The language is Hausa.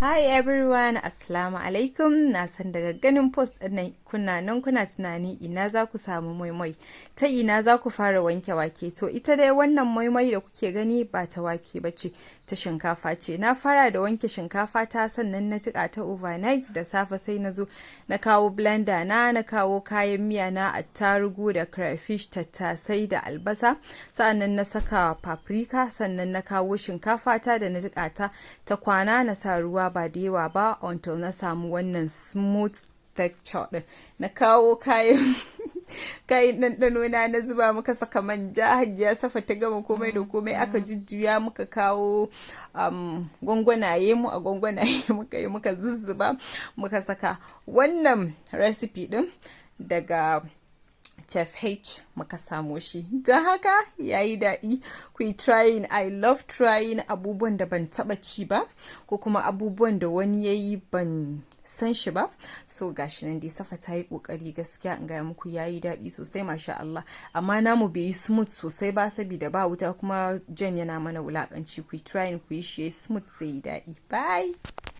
Hi everyone, Assalamu alaikum. Na san daga ganin post ɗin nan kuna tunani ina za ku samu moi moi, ta ina za ku fara wanke wake. To ita dai wannan moi moi da kuke gani ba ta wake ba ce, ta shinkafa ce. Na fara da wanke shinkafa ta, sannan na jiƙa ta overnight. Da safe sai na zo na kawo blender na kawo kayan miya na, attarugu da crayfish, tattasai da albasa, sannan na saka paprika, sannan na kawo shinkafa ta da na jiƙa ta kwana, na sa ruwa ba da yawa ba until na samu wannan smooth texture din. Na kawo kayan ɗanɗano na zuba, muka saka manja, Hajiya Safa ta gama komai da komai, aka jujjuya, muka kawo gwangwanaye mu a gwangwanaye muka zuzzuba, muka saka wannan recipe din daga Chef H muka samo shi. Don haka yayi daɗi, ku yi trying. I love trying abubuwan da ban taɓa ci ba, ko kuma abubuwan da wani yayi ban san shi ba. So gashi nan dai Safa ta yi kokari gaskiya, in gaya muku yayi daɗi sosai, masha Allah. Amma namu bai yi smooth sosai ba saboda ba wuta, kuma jan yana mana wulakanci. Ku yi trying, ku yi shi smooth sai yi daɗi. Bye.